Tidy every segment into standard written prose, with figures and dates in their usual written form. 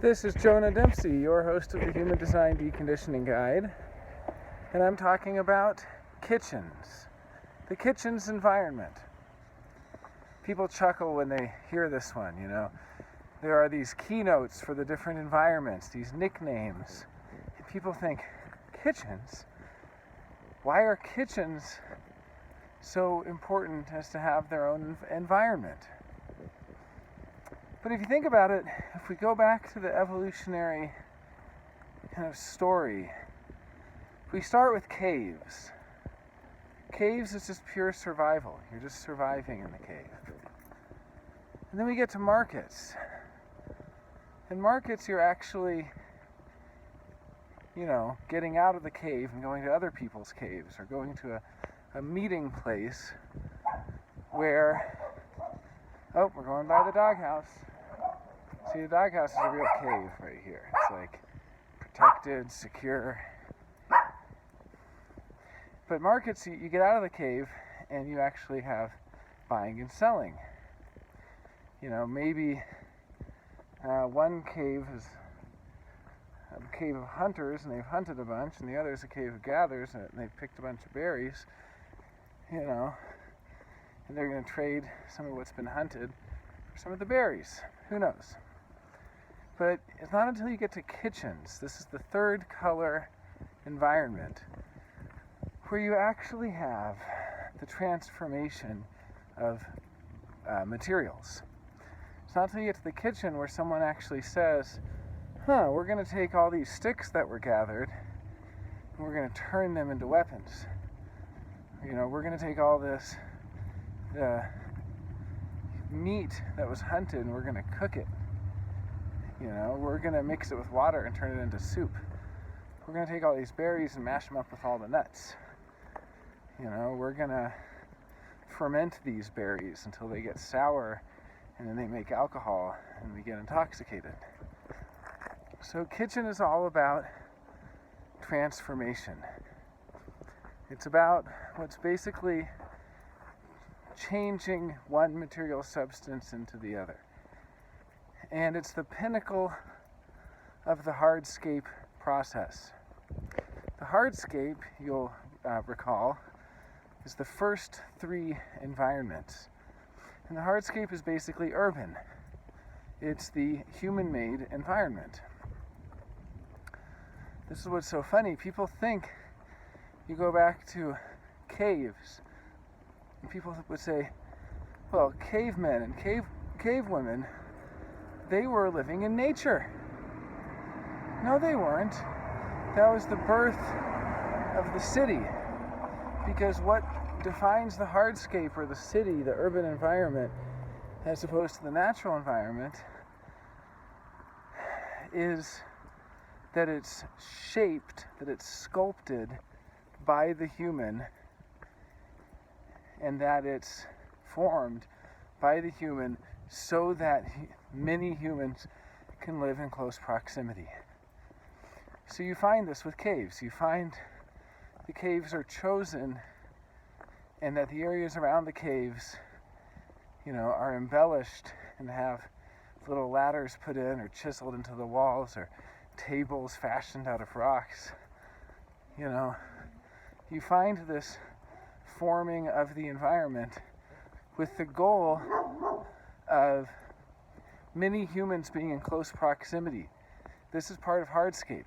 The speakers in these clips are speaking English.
This is Jonah Dempsey, your host of the Human Design Deconditioning Guide, and I'm talking about kitchens, the kitchen's environment. People chuckle when they hear this one, you know. There are these keynotes for the different environments, these nicknames, and people think, kitchens? Why are kitchens so important as to have their own environment? But if you think about it, if we go back to the evolutionary kind of story, if we start with caves. Caves is just pure survival. You're just surviving in the cave. And then we get to markets. In markets, you're actually, getting out of the cave and going to other people's caves, or going to a meeting place where, we're going by the doghouse. See, the doghouse is a real cave right here. It's like protected, secure. But markets, you get out of the cave and you actually have buying and selling. Maybe one cave is a cave of hunters and they've hunted a bunch, and the other is a cave of gatherers and they've picked a bunch of berries, and they're going to trade some of what's been hunted for some of the berries. Who knows? But it's not until you get to kitchens, this is the third color environment, where you actually have the transformation of materials. It's not until you get to the kitchen where someone actually says, we're going to take all these sticks that were gathered and we're going to turn them into weapons. We're going to take all this meat that was hunted and we're going to cook it. We're going to mix it with water and turn it into soup. We're going to take all these berries and mash them up with all the nuts. We're going to ferment these berries until they get sour, and then they make alcohol and we get intoxicated. So kitchen is all about transformation. It's about what's basically changing one material substance into the other. And it's the pinnacle of the hardscape process. The hardscape, you'll recall, is the first three environments. And the hardscape is basically urban. It's the human-made environment. This is what's so funny. People think you go back to caves, and people would say, well, cavemen and cave women, they were living in nature. No, they weren't. That was the birth of the city. Because what defines the hardscape, or the city, the urban environment, as opposed to the natural environment, is that it's shaped, that it's sculpted by the human, and that it's formed by the human so that many humans can live in close proximity. So you find this with caves. You find the caves are chosen, and that the areas around the caves, are embellished and have little ladders put in or chiseled into the walls, or tables fashioned out of rocks. You find this forming of the environment with the goal of many humans being in close proximity. This is part of hardscape.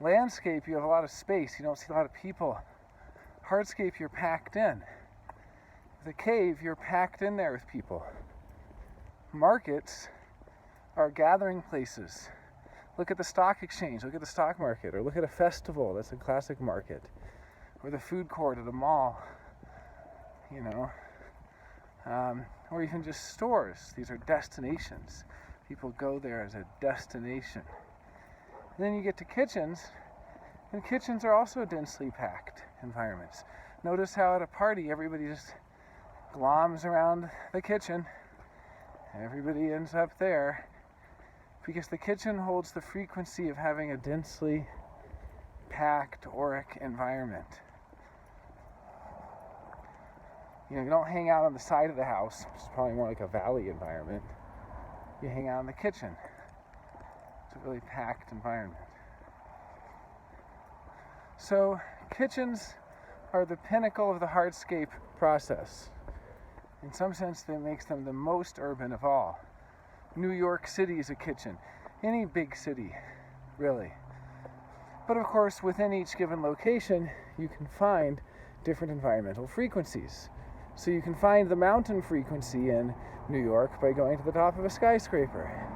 Landscape, you have a lot of space. You don't see a lot of people. Hardscape, you're packed in. The cave, you're packed in there with people. Markets are gathering places. Look at the stock exchange, look at the stock market, or look at a festival, that's a classic market, or the food court at a mall, or even just stores. These are destinations. People go there as a destination. And then you get to kitchens, and kitchens are also densely packed environments. Notice how at a party everybody just gloms around the kitchen. Everybody ends up there because the kitchen holds the frequency of having a densely packed auric environment. You don't hang out on the side of the house, which is probably more like a valley environment. You hang out in the kitchen. It's a really packed environment. So kitchens are the pinnacle of the hardscape process. In some sense, that makes them the most urban of all. New York City is a kitchen. Any big city, really. But of course, within each given location, you can find different environmental frequencies. So you can find the mountain frequency in New York by going to the top of a skyscraper.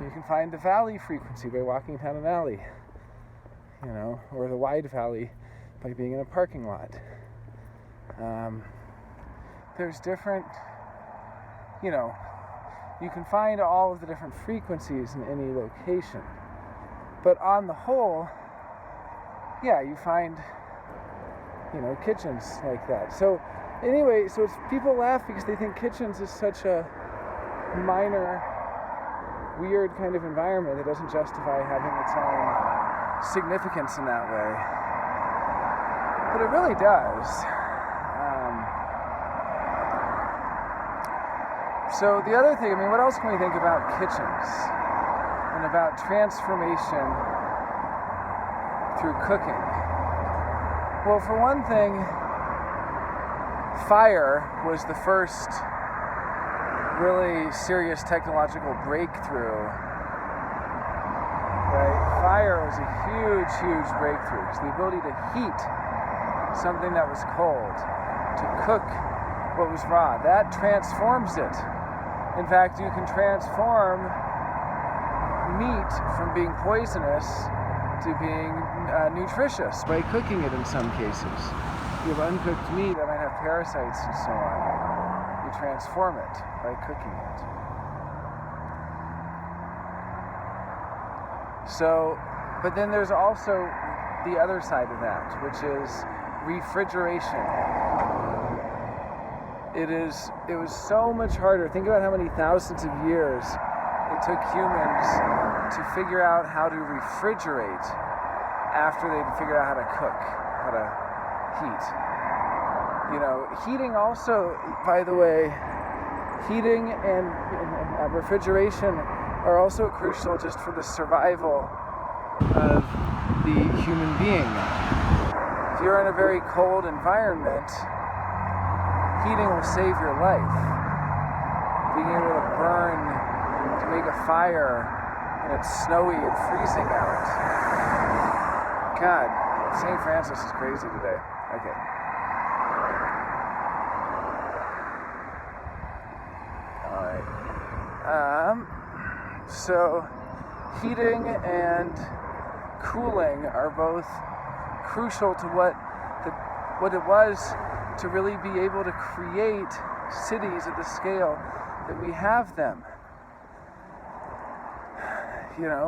You can find the valley frequency by walking down an alley, or the wide valley by being in a parking lot. There's different, you can find all of the different frequencies in any location. But on the whole, you find, kitchens like that. So anyway, it's people laugh because they think kitchens is such a minor, weird kind of environment that doesn't justify having its own significance in that way. But it really does. So the other thing, what else can we think about kitchens and about transformation through cooking? Well, for one thing, fire was the first really serious technological breakthrough. Right? Fire was a huge, huge breakthrough. It's the ability to heat something that was cold, to cook what was raw. That transforms it. In fact, you can transform meat from being poisonous to being nutritious by cooking it in some cases. If you have uncooked meat that might have parasites and so on, you transform it by cooking it. So, but then there's also the other side of that, which is refrigeration. It was so much harder. Think about how many thousands of years it took humans to figure out how to refrigerate after they'd figured out how to cook, how to heat. Heating also, by the way, heating and refrigeration are also crucial just for the survival of the human being. If you're in a very cold environment, heating will save your life. Being able to burn, to make a fire, and it's snowy and freezing out. God, St. Francis is crazy today. Okay. Alright. So, heating and cooling are both crucial to what it was to really be able to create cities at the scale that we have them.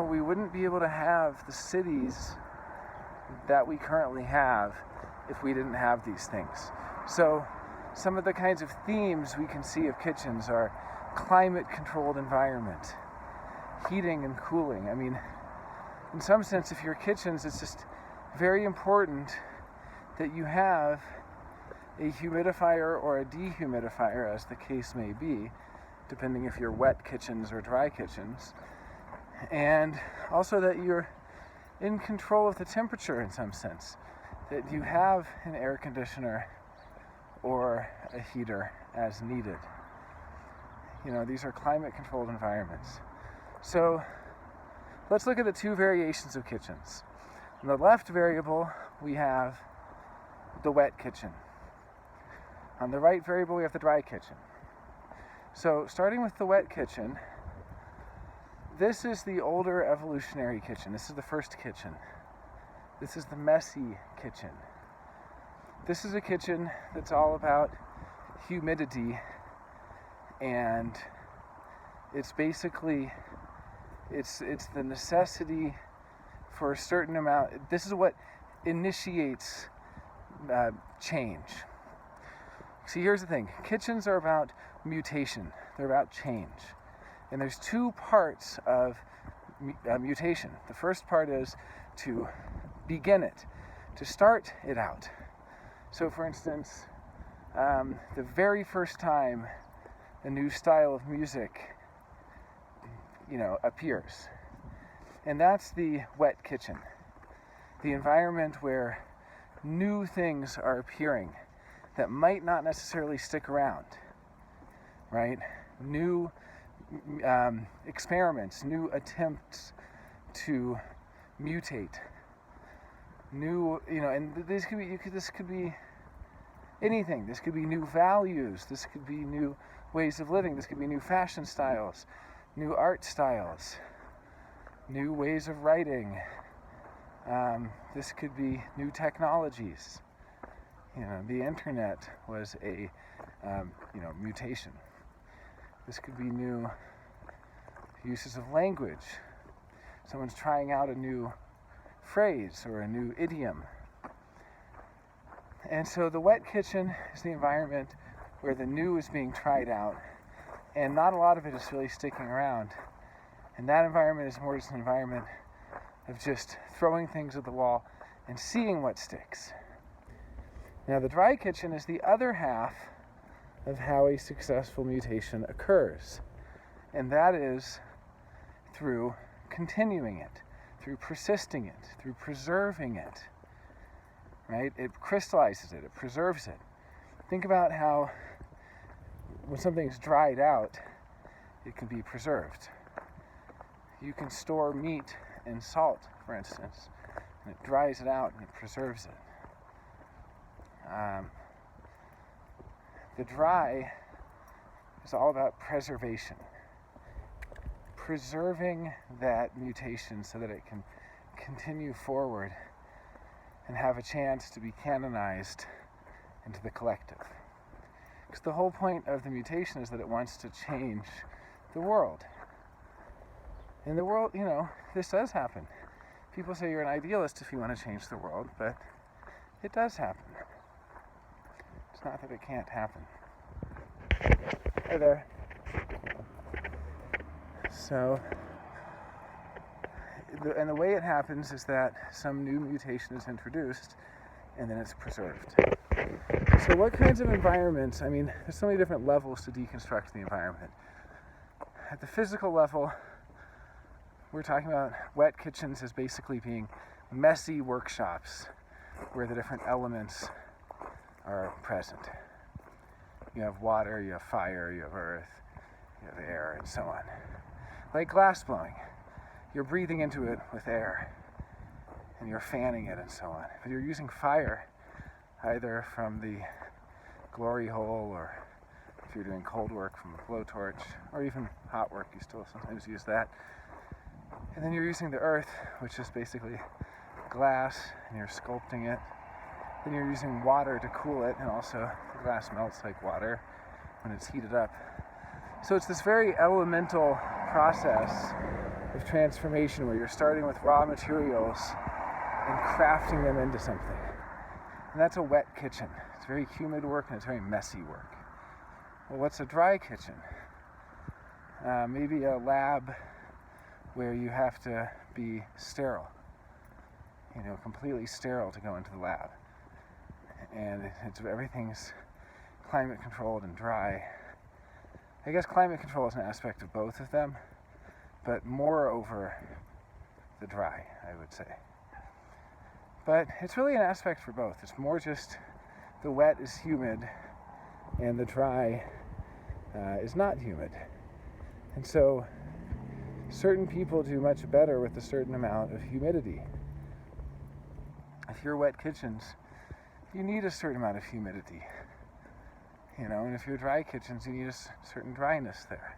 We wouldn't be able to have the cities that we currently have if we didn't have these things. So some of the kinds of themes we can see of kitchens are climate-controlled environment, heating and cooling. In some sense, if you're kitchens, it's just very important that you have a humidifier or a dehumidifier, as the case may be, depending if you're wet kitchens or dry kitchens. And also that you're in control of the temperature in some sense, that you have an air conditioner or a heater as needed. These are climate-controlled environments. So let's look at the two variations of kitchens. On the left variable, we have the wet kitchen. On the right variable, we have the dry kitchen. So starting with the wet kitchen, this is the older evolutionary kitchen. This is the first kitchen. This is the messy kitchen. This is a kitchen that's all about humidity, and it's basically, it's the necessity for a certain amount. This is what initiates change. See, here's the thing. Kitchens are about mutation. They're about change. And there's two parts of mutation. The first part is to begin it, to start it out. So, for instance, the very first time a new style of music, appears, And that's the wet kitchen, the environment where new things are appearing that might not necessarily stick around, right? New experiments, new attempts to mutate, new, and this could be anything. This could be new values. This could be new ways of living. This could be new fashion styles, new art styles, new ways of writing. This could be new technologies. The internet was a mutation. This could be new uses of language. Someone's trying out a new phrase or a new idiom. And so the wet kitchen is the environment where the new is being tried out, and not a lot of it is really sticking around. And that environment is more just an environment of just throwing things at the wall and seeing what sticks. Now, the dry kitchen is the other half of how a successful mutation occurs, and that is through continuing it, through persisting it, through preserving it, right? It crystallizes it, it preserves it. Think about how when something's dried out, it can be preserved. You can store meat in salt, for instance, and it dries it out and it preserves it. The dry is all about preservation. Preserving that mutation so that it can continue forward and have a chance to be canonized into the collective. Because the whole point of the mutation is that it wants to change the world. In the world, this does happen. People say you're an idealist if you want to change the world, but it does happen. It's not that it can't happen. Hi there. So, the way it happens is that some new mutation is introduced and then it's preserved. So what kinds of environments, there's so many different levels to deconstruct the environment. At the physical level, we're talking about wet kitchens as basically being messy workshops where the different elements are present. You have water, you have fire, you have earth, you have air, and so on. Like glass blowing, you're breathing into it with air, and you're fanning it and so on. But you're using fire, either from the glory hole, or if you're doing cold work from a blowtorch, or even hot work, you still sometimes use that. And then you're using the earth, which is basically glass, and you're sculpting it. Then you're using water to cool it, and also the glass melts like water when it's heated up. So it's this very elemental process of transformation where you're starting with raw materials and crafting them into something. And that's a wet kitchen. It's very humid work and it's very messy work. Well, what's a dry kitchen? Maybe a lab where you have to be sterile, completely sterile to go into the lab. And everything's climate controlled and dry. I guess climate control is an aspect of both of them, but more over the dry, I would say. But it's really an aspect for both. It's more just the wet is humid and the dry is not humid. And so certain people do much better with a certain amount of humidity. If you're wet kitchens, you need a certain amount of humidity. And if you're dry kitchens, you need a certain dryness there.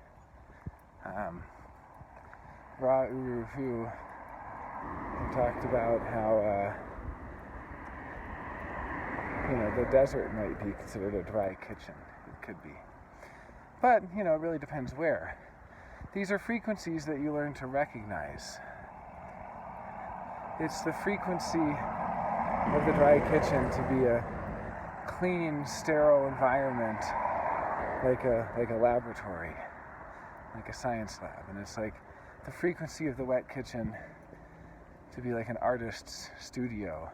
Ra Uru Hu talked about how, the desert might be considered a dry kitchen. It could be. But, it really depends where. These are frequencies that you learn to recognize. It's the frequency of the dry kitchen to be a clean, sterile environment, like a laboratory, like a science lab. And it's like the frequency of the wet kitchen to be like an artist's studio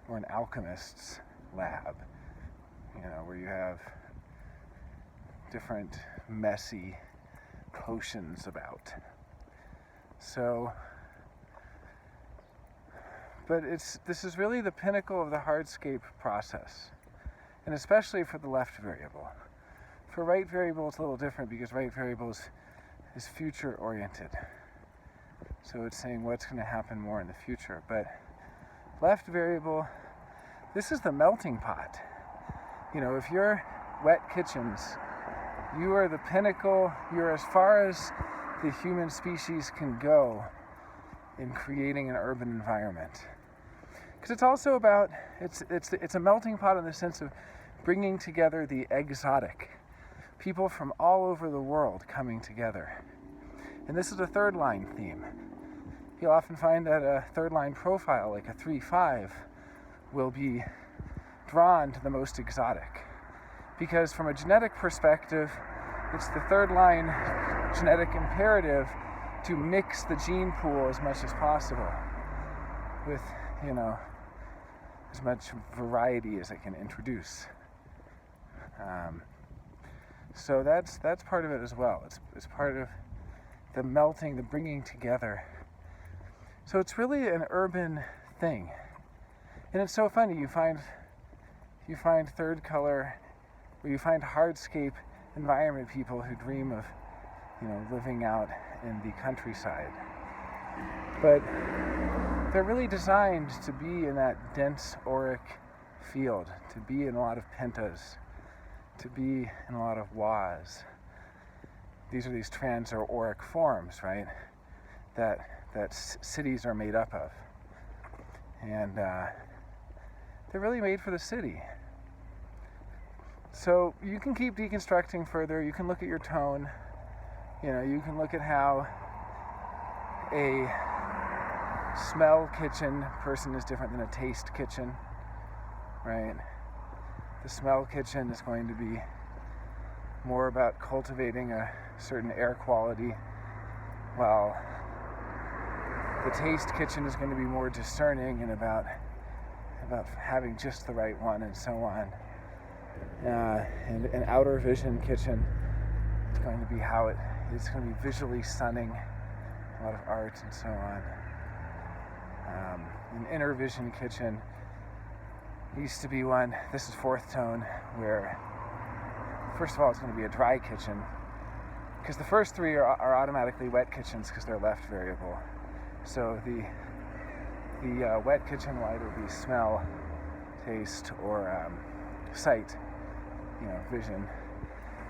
or an alchemist's lab, where you have different messy potions about. So But this is really the pinnacle of the hardscape process, and especially for the left variable. For right variable, it's a little different because right variable is future-oriented. So it's saying what's going to happen more in the future. But left variable, this is the melting pot. You know, if you're wet kitchens, you are the pinnacle, you're as far as the human species can go in creating an urban environment. Because it's also about, it's a melting pot in the sense of bringing together the exotic. People from all over the world coming together. And this is a third line theme. You'll often find that a third line profile, like a 3-5, will be drawn to the most exotic. Because from a genetic perspective, it's the third line genetic imperative to mix the gene pool as much as possible with, you know, as much variety as it can introduce. So that's part of it as well. It's part of the melting, the bringing together. So it's really an urban thing. And it's so funny, you find third color, or you find hardscape environment people who dream of, you know, living out in the countryside. But they're really designed to be in that dense auric field, to be in a lot of pentas, to be in a lot of was. These are these trans or auric forms, right? That cities are made up of. And they're really made for the city. So you can keep deconstructing further. You can look at your tone. You know, you can look at how a smell kitchen person is different than a taste kitchen, right? The smell kitchen is going to be more about cultivating a certain air quality, while the taste kitchen is going to be more discerning and about having just the right one, and so on. And an outer vision kitchen is going to be how it's going to be visually stunning, a lot of art and so on. An inner vision kitchen used to be one, this is fourth tone, where first of all it's going to be a dry kitchen, because the first three are automatically wet kitchens because they're left variable. So the wet kitchen will either be smell, taste, or sight, you know, vision.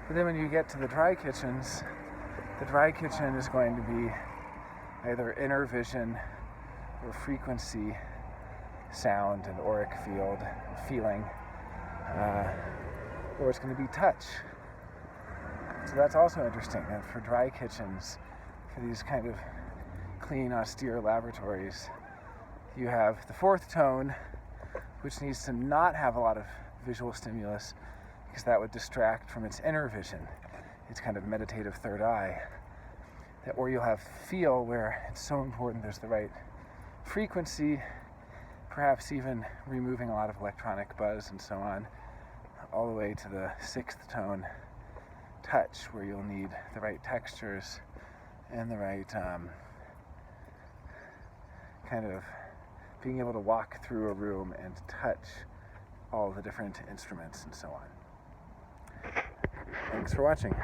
But then when you get to the dry kitchens, the dry kitchen is going to be either inner vision or frequency, sound and auric field, feeling, or it's going to be touch. So that's also interesting, that for dry kitchens, for these kind of clean, austere laboratories, you have the fourth tone, which needs to not have a lot of visual stimulus, because that would distract from its inner vision, its kind of meditative third eye. Or you'll have feel, where it's so important there's the right frequency, perhaps even removing a lot of electronic buzz and so on, all the way to the sixth tone, touch, where you'll need the right textures and the right kind of being able to walk through a room and touch all the different instruments and so on. Thanks for watching.